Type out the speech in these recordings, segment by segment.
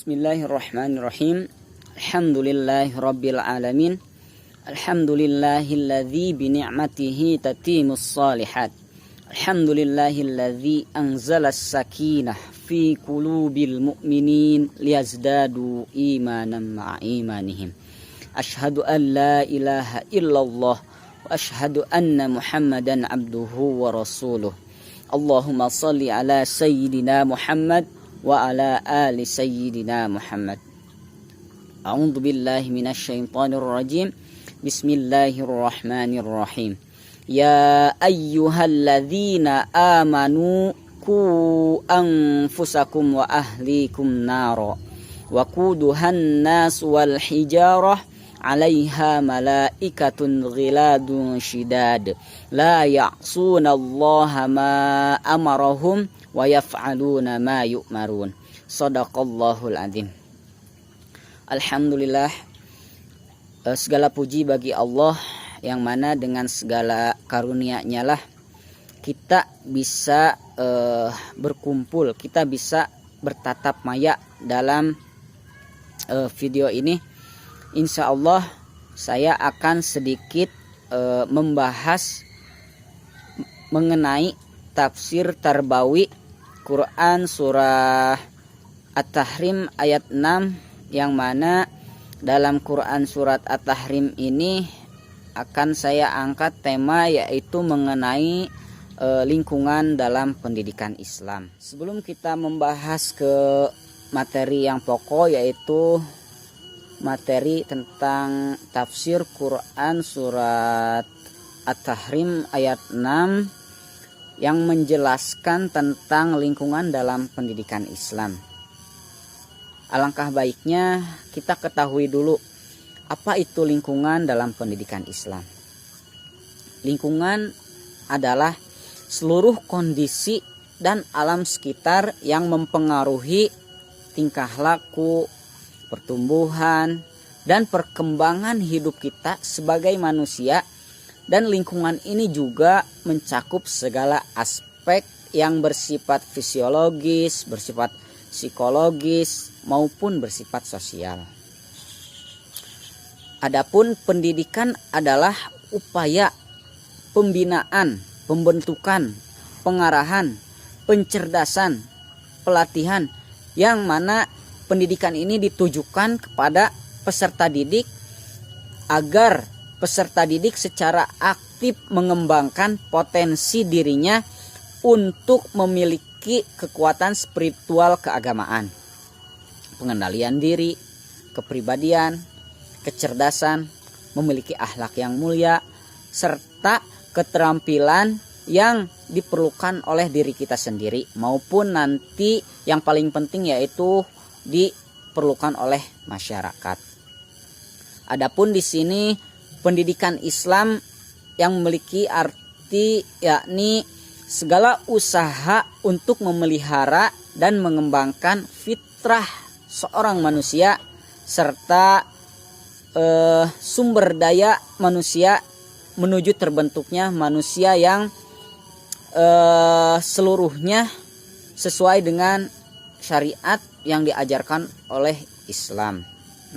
Bismillahirrahmanirrahim. Alhamdulillahi rabbil alamin. Alhamdulillahilladzi bi ni'matihi tatimmus shalihat. Alhamdulillahilladzi anzalas sakinah fi qulubil mu'minin liyazdadu imanan ma'a imanihim. Asyhadu an la ilaha illallah wa asyhadu anna Muhammadan abduhu wa rasuluh. Allahumma salli ala sayyidina Muhammad wa ala ali sayyidina Muhammad. A'udzu billahi minasyaitonir rajim. Bismillahirrahmanirrahim. Ya ayyuhalladzina amanu qu anfusakum wa ahlikum nara wa quduhan nas wal hijarah 'alaiha malaikatun ghiladun shidad la ya'sunallaha ma amarahum wa yaf'aluna ma yu'marun. Shadaqallahul azim. Alhamdulillah, segala puji bagi Allah yang mana dengan segala karunia-Nya lah kita bisa berkumpul, kita bisa bertatap maya dalam video ini. Insya Allah saya akan sedikit membahas mengenai tafsir Tarbawi Quran surah At-Tahrim ayat 6, yang mana dalam Quran surat At-Tahrim ini akan saya angkat tema yaitu mengenai lingkungan dalam pendidikan Islam. Sebelum kita membahas ke materi yang pokok, yaitu materi tentang tafsir Quran surat At-Tahrim ayat 6 yang menjelaskan tentang lingkungan dalam pendidikan Islam. Alangkah baiknya kita ketahui dulu apa itu lingkungan dalam pendidikan Islam. Lingkungan adalah seluruh kondisi dan alam sekitar yang mempengaruhi tingkah laku, pertumbuhan, dan perkembangan hidup kita sebagai manusia. Dan lingkungan ini juga mencakup segala aspek yang bersifat fisiologis, bersifat psikologis, maupun bersifat sosial. Adapun pendidikan adalah upaya pembinaan, pembentukan, pengarahan, pencerdasan, pelatihan, yang mana pendidikan ini ditujukan kepada peserta didik agar peserta didik secara aktif mengembangkan potensi dirinya untuk memiliki kekuatan spiritual keagamaan, pengendalian diri, kepribadian, kecerdasan, memiliki akhlak yang mulia, serta keterampilan yang diperlukan oleh diri kita sendiri maupun nanti yang paling penting yaitu diperlukan oleh masyarakat. Adapun di sini pendidikan Islam yang memiliki arti yakni segala usaha untuk memelihara dan mengembangkan fitrah seorang manusia serta sumber daya manusia menuju terbentuknya manusia yang seluruhnya sesuai dengan syariat yang diajarkan oleh Islam.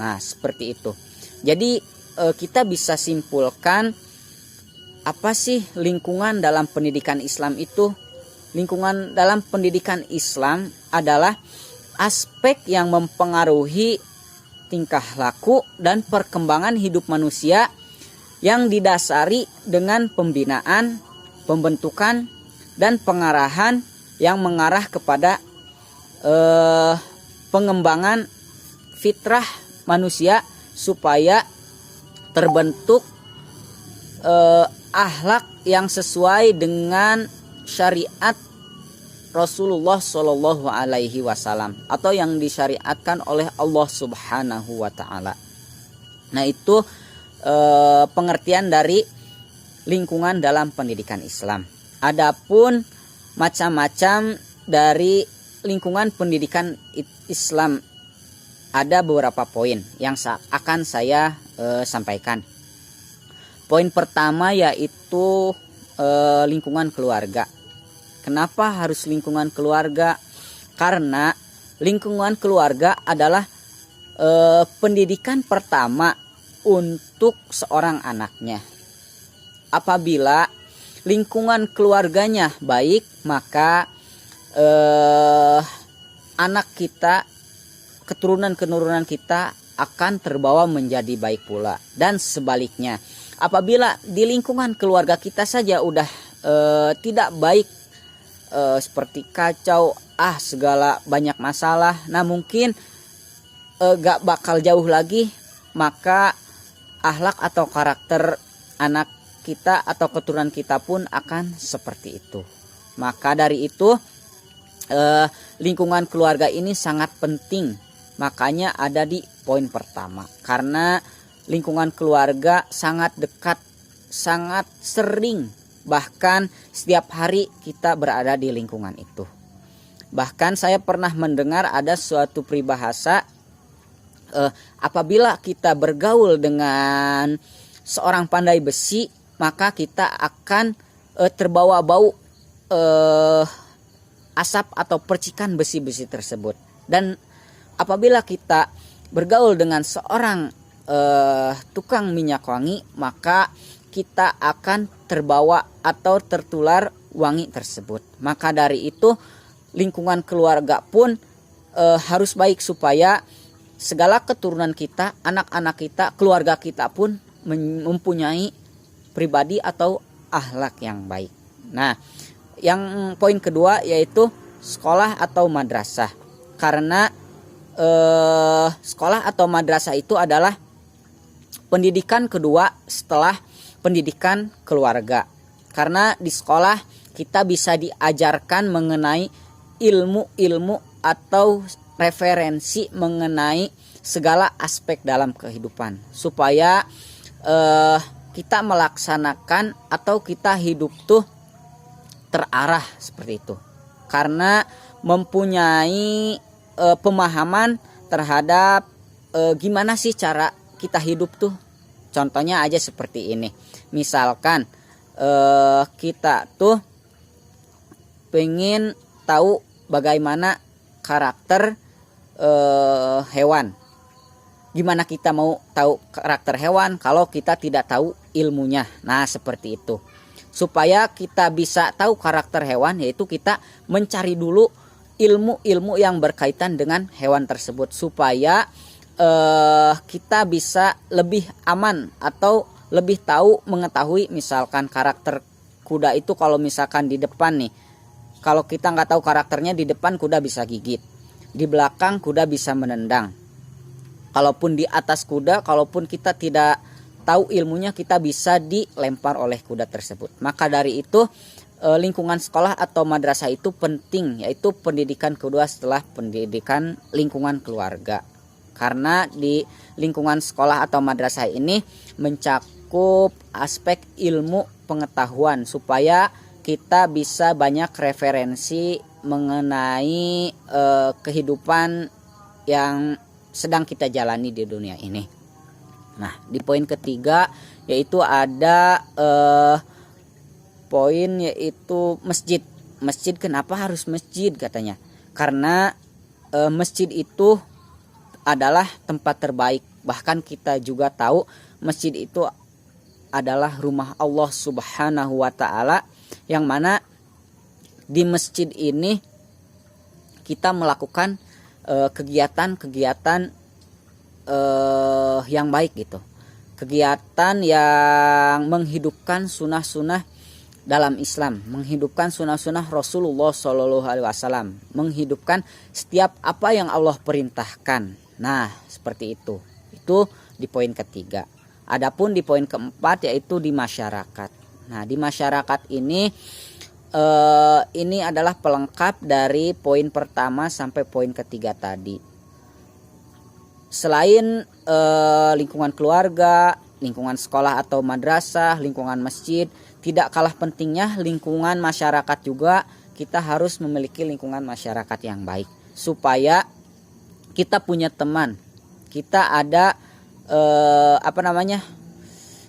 Nah, seperti itu. Jadi kita bisa simpulkan apa sih lingkungan dalam pendidikan Islam itu? Lingkungan dalam pendidikan Islam adalah aspek yang mempengaruhi tingkah laku dan perkembangan hidup manusia yang didasari dengan pembinaan, pembentukan, dan pengarahan yang mengarah kepada pengembangan fitrah manusia supaya terbentuk akhlak yang sesuai dengan syariat Rasulullah Shallallahu Alaihi Wasallam atau yang disyariatkan oleh Allah Subhanahu Wa Taala. Nah, itu pengertian dari lingkungan dalam pendidikan Islam. Adapun macam-macam dari lingkungan pendidikan Islam, ada beberapa poin yang akan saya sampaikan. Poin pertama yaitu lingkungan keluarga. Kenapa harus lingkungan keluarga? Karena lingkungan keluarga adalah pendidikan pertama untuk seorang anaknya. Apabila lingkungan keluarganya baik, maka anak kita, keturunan-keturunan kita akan terbawa menjadi baik pula. Dan sebaliknya, apabila di lingkungan keluarga kita saja udah tidak baik, seperti kacau, segala banyak masalah, nah mungkin gak bakal jauh lagi, maka akhlak atau karakter anak kita atau keturunan kita pun akan seperti itu. Maka dari itu lingkungan keluarga ini sangat penting, makanya ada di poin pertama, karena lingkungan keluarga sangat dekat, sangat sering, bahkan setiap hari kita berada di lingkungan itu. Bahkan saya pernah mendengar ada suatu peribahasa, apabila kita bergaul dengan seorang pandai besi, maka kita akan terbawa bau asap atau percikan besi-besi tersebut. Dan apabila kita bergaul dengan seorang tukang minyak wangi, maka kita akan terbawa atau tertular wangi tersebut. Maka dari itu lingkungan keluarga pun harus baik, supaya segala keturunan kita, anak-anak kita, keluarga kita pun mempunyai pribadi atau akhlak yang baik. Nah, yang poin kedua yaitu sekolah atau madrasah. Karena sekolah atau madrasah itu adalah pendidikan kedua setelah pendidikan keluarga. Karena di sekolah kita bisa diajarkan mengenai ilmu-ilmu atau referensi mengenai segala aspek dalam kehidupan, supaya kita melaksanakan atau kita hidup tuh terarah seperti itu. Karena mempunyai pemahaman terhadap gimana sih cara kita hidup tuh. Contohnya aja seperti ini. Misalkan kita tuh pengen tahu bagaimana karakter hewan. Gimana kita mau tahu karakter hewan kalau kita tidak tahu ilmunya? Nah, seperti itu. Supaya kita bisa tahu karakter hewan, yaitu kita mencari dulu ilmu-ilmu yang berkaitan dengan hewan tersebut, supaya kita bisa lebih aman atau lebih tahu mengetahui. Misalkan karakter kuda itu, kalau misalkan di depan nih, kalau kita nggak tahu karakternya, di depan kuda bisa gigit, di belakang kuda bisa menendang. Kalaupun di atas kuda, kalaupun kita tidak tahu ilmunya, kita bisa dilempar oleh kuda tersebut. Maka dari itu lingkungan sekolah atau madrasah itu penting, yaitu pendidikan kedua setelah pendidikan lingkungan keluarga. Karena di lingkungan sekolah atau madrasah ini mencakup aspek ilmu pengetahuan, supaya kita bisa banyak referensi mengenai kehidupan yang sedang kita jalani di dunia ini. Nah, di poin ketiga yaitu ada poin yaitu masjid. Masjid, kenapa harus masjid katanya? Karena masjid itu adalah tempat terbaik. Bahkan kita juga tahu masjid itu adalah rumah Allah Subhanahu wa taala, yang mana di masjid ini kita melakukan kegiatan-kegiatan yang baik gitu. Kegiatan yang menghidupkan sunnah-sunnah dalam Islam, menghidupkan sunnah-sunnah Rasulullah SAW, menghidupkan setiap apa yang Allah perintahkan. Nah, seperti itu. Itu di poin ketiga. Adapun di poin keempat yaitu di masyarakat. Nah, di masyarakat ini adalah pelengkap dari poin pertama sampai poin ketiga tadi. Selain lingkungan keluarga, lingkungan sekolah atau madrasah, lingkungan masjid, tidak kalah pentingnya lingkungan masyarakat juga. Kita harus memiliki lingkungan masyarakat yang baik, supaya kita punya teman, kita ada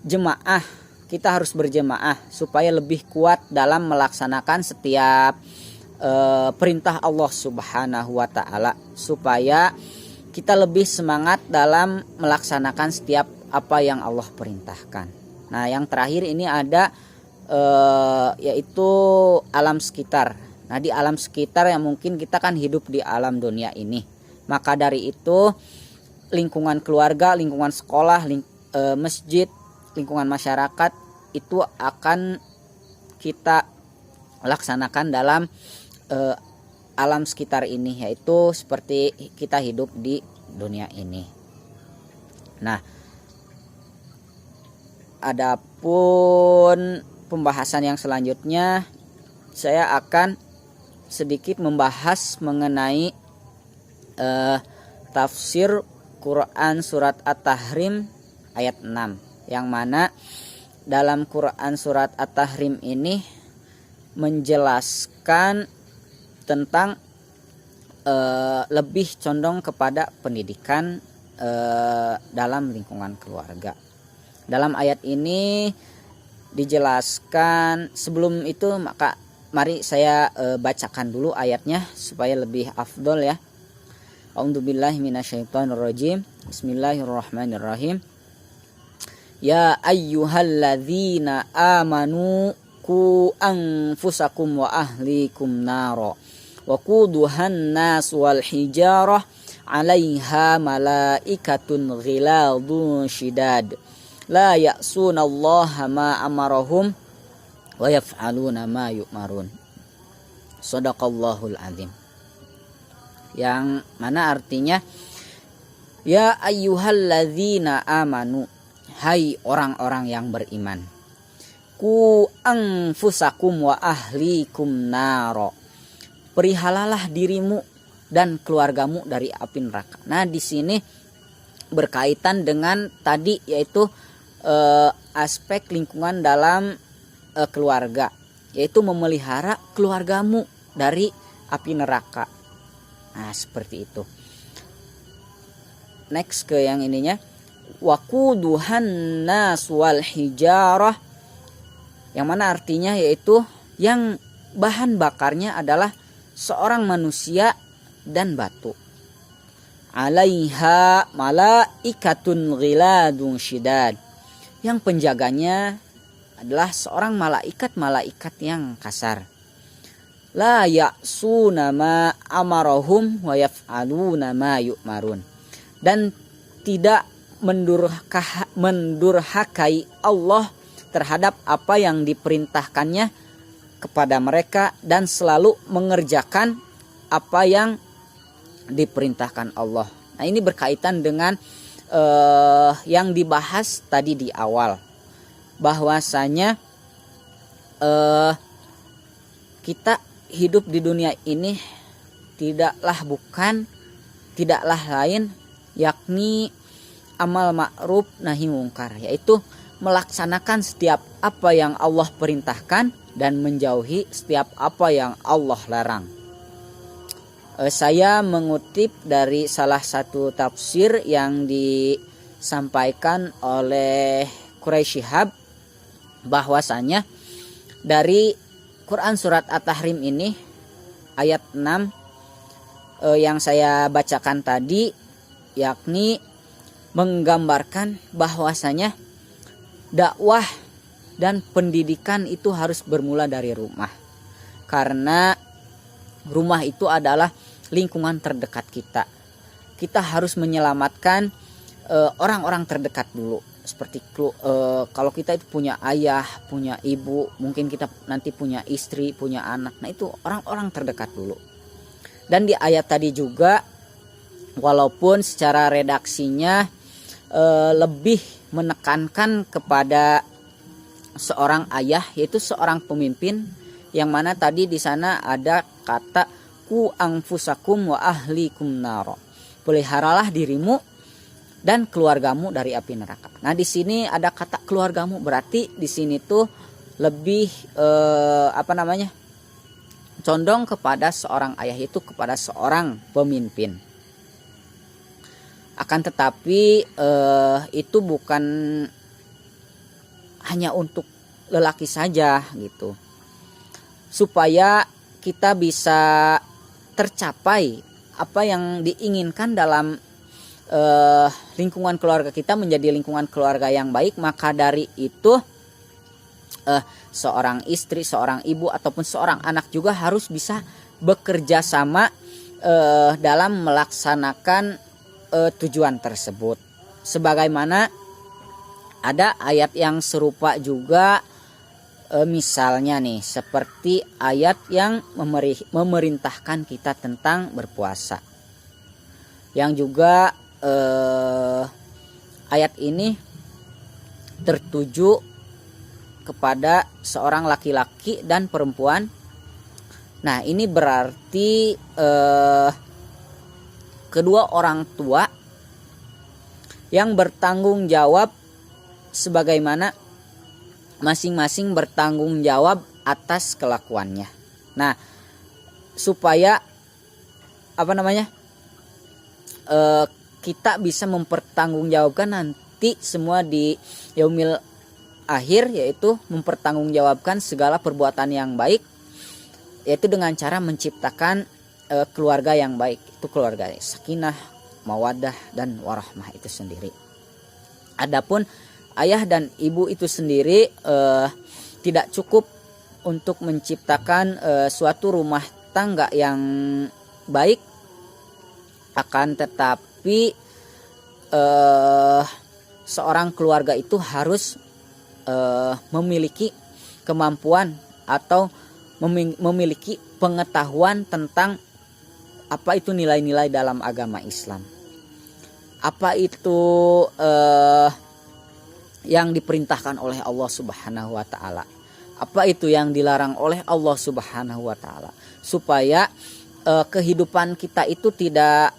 jemaah. Kita harus berjemaah supaya lebih kuat dalam melaksanakan setiap perintah Allah Subhanahu wa taala, supaya kita lebih semangat dalam melaksanakan setiap apa yang Allah perintahkan. Nah, yang terakhir ini ada yaitu alam sekitar. Nah, di alam sekitar yang mungkin kita kan hidup di alam dunia ini. Maka dari itu lingkungan keluarga, lingkungan sekolah, masjid, lingkungan masyarakat itu akan kita laksanakan dalam alam sekitar ini, yaitu seperti kita hidup di dunia ini. Nah, adapun pembahasan yang selanjutnya, saya akan sedikit membahas mengenai tafsir Quran surat At-Tahrim ayat 6, yang mana dalam Quran surat At-Tahrim ini menjelaskan tentang lebih condong kepada pendidikan dalam lingkungan keluarga. Dalam ayat ini dijelaskan, sebelum itu maka mari saya bacakan dulu ayatnya supaya lebih afdol ya. A'udzubillahi minasyaitonirrajim. Bismillahirrahmanirrahim. Ya ayyuhalladzina amanu qu anfusakum wa ahlikum naro wa quduhan nas wal hijarah 'alaiha malaikatun ghiladun syidad la ya'sunallaha ma amarahum wa yaf'aluna ma yu'marun. Shadaqallahul azim. Yang mana artinya, ya ayyuhalladzina amanu, hai orang-orang yang beriman, ku anfusakum wa ahlikum naro, perihalalah dirimu dan keluargamu dari api neraka. Nah, di sini berkaitan dengan tadi, yaitu aspek lingkungan dalam keluarga, yaitu memelihara keluargamu dari api neraka. Nah, seperti itu. Next ke yang ininya, waquduhan nas wal hijarah, yang mana artinya yaitu yang bahan bakarnya adalah seorang manusia dan batu. 'Alaiha malaikatun ghiladun syidad, yang penjaganya adalah seorang malaikat yang kasar. La ya'suna ma amarahum wa yaf'aluna ma yu'marun, dan tidak mendurhakai Allah terhadap apa yang diperintahkannya kepada mereka, dan selalu mengerjakan apa yang diperintahkan Allah. Nah, ini berkaitan dengan yang dibahas tadi di awal, bahwasanya kita hidup di dunia ini tidaklah lain yakni amal ma'ruf nahi mungkar, yaitu melaksanakan setiap apa yang Allah perintahkan dan menjauhi setiap apa yang Allah larang. Saya mengutip dari salah satu tafsir yang disampaikan oleh Quraisy Shihab, bahwasanya dari Quran surat At-Tahrim ini ayat 6 yang saya bacakan tadi, yakni menggambarkan bahwasanya dakwah dan pendidikan itu harus bermula dari rumah, karena rumah itu adalah lingkungan terdekat kita. Kita harus menyelamatkan orang-orang terdekat dulu. Seperti kalau kita itu punya ayah, punya ibu, mungkin kita nanti punya istri, punya anak. Nah, itu orang-orang terdekat dulu. Dan di ayat tadi juga, walaupun secara redaksinya lebih menekankan kepada seorang ayah, yaitu seorang pemimpin, yang mana tadi di sana ada kata ku anfusakum wa ahlikum naro, peliharalah dirimu dan keluargamu dari api neraka. Nah, di sini ada kata keluargamu, berarti di sini tuh lebih condong kepada seorang ayah, itu kepada seorang pemimpin. Akan tetapi itu bukan hanya untuk lelaki saja gitu. Supaya kita bisa tercapai apa yang diinginkan dalam lingkungan keluarga kita menjadi lingkungan keluarga yang baik, maka dari itu seorang istri, seorang ibu ataupun seorang anak juga harus bisa bekerja sama dalam melaksanakan tujuan tersebut. Sebagaimana ada ayat yang serupa juga, misalnya nih seperti ayat yang memerintahkan kita tentang berpuasa, yang juga ayat ini tertuju kepada seorang laki-laki dan perempuan. Nah, ini berarti kedua orang tua yang bertanggung jawab, sebagaimana masing-masing bertanggung jawab atas kelakuannya. Nah, supaya kita bisa mempertanggungjawabkan nanti semua di yaumil akhir, yaitu mempertanggungjawabkan segala perbuatan yang baik, yaitu dengan cara menciptakan keluarga yang baik. Itu keluarga sakinah, mawaddah, dan warahmah itu sendiri. Adapun ayah dan ibu itu sendiri tidak cukup untuk menciptakan suatu rumah tangga yang baik, akan tetapi seorang keluarga itu harus memiliki kemampuan atau memiliki pengetahuan tentang apa itu nilai-nilai dalam agama Islam, apa itu yang diperintahkan oleh Allah Subhanahu wa taala, apa itu yang dilarang oleh Allah Subhanahu wa taala, supaya kehidupan kita itu tidak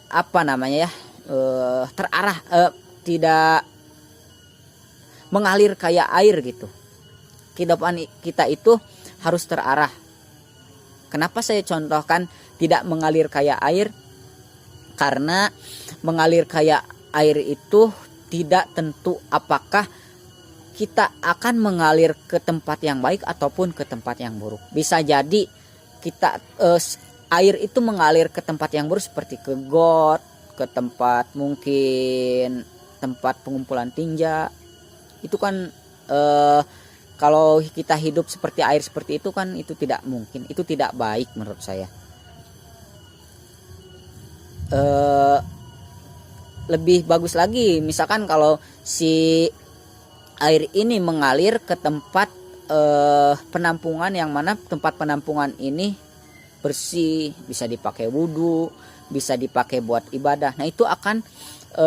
terarah, tidak mengalir kayak air gitu. Kehidupan kita itu harus terarah. Kenapa saya contohkan tidak mengalir kayak air? Karena mengalir kayak air itu tidak tentu apakah kita akan mengalir ke tempat yang baik ataupun ke tempat yang buruk. Bisa jadi kita air itu mengalir ke tempat yang buruk, seperti ke got, ke tempat mungkin tempat pengumpulan tinja. Itu kan kalau kita hidup seperti air seperti itu kan itu tidak mungkin, itu tidak baik menurut saya. Lebih bagus lagi misalkan kalau si air ini mengalir ke tempat penampungan, yang mana tempat penampungan ini bersih, bisa dipakai wudhu, bisa dipakai buat ibadah. Nah, itu akan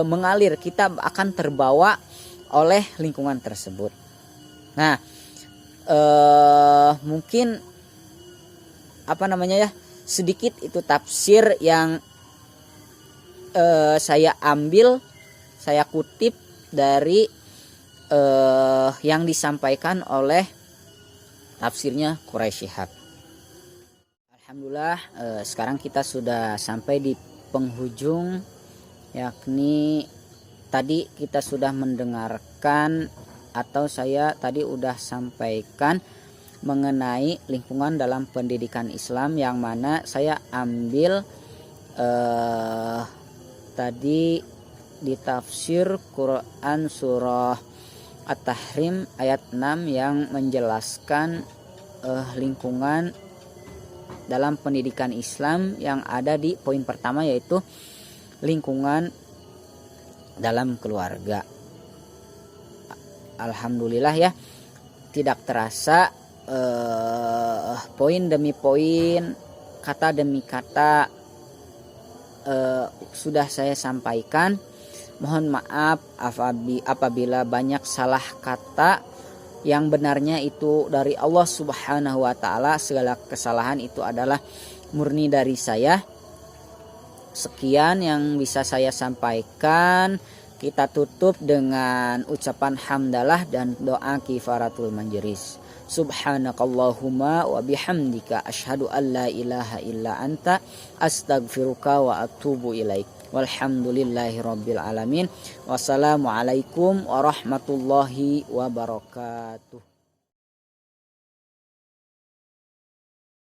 mengalir, kita akan terbawa oleh lingkungan tersebut. Nah, mungkin sedikit itu tafsir yang saya ambil, saya kutip dari yang disampaikan oleh tafsirnya Quraisy Shihab. Alhamdulillah, sekarang kita sudah sampai di penghujung, yakni tadi kita sudah mendengarkan atau saya tadi udah sampaikan mengenai lingkungan dalam pendidikan Islam, yang mana saya ambil tadi di tafsir Quran surah At-Tahrim ayat 6 yang menjelaskan lingkungan dalam pendidikan Islam yang ada di poin pertama, yaitu lingkungan dalam keluarga. Alhamdulillah ya, tidak terasa poin demi poin, kata demi kata sudah saya sampaikan. Mohon maaf apabila banyak salah kata, yang benarnya itu dari Allah Subhanahu wa taala. Segala kesalahan itu adalah murni dari saya. Sekian yang bisa saya sampaikan. Kita tutup dengan ucapan hamdalah dan doa kifaratul majlis. Subhanakallahumma wa bihamdika asyhadu an la ilaha illa anta astaghfiruka wa atubu ilaik. Walhamdulillahi rabbil alamin. Wassalamualaikum warahmatullahi wabarakatuh.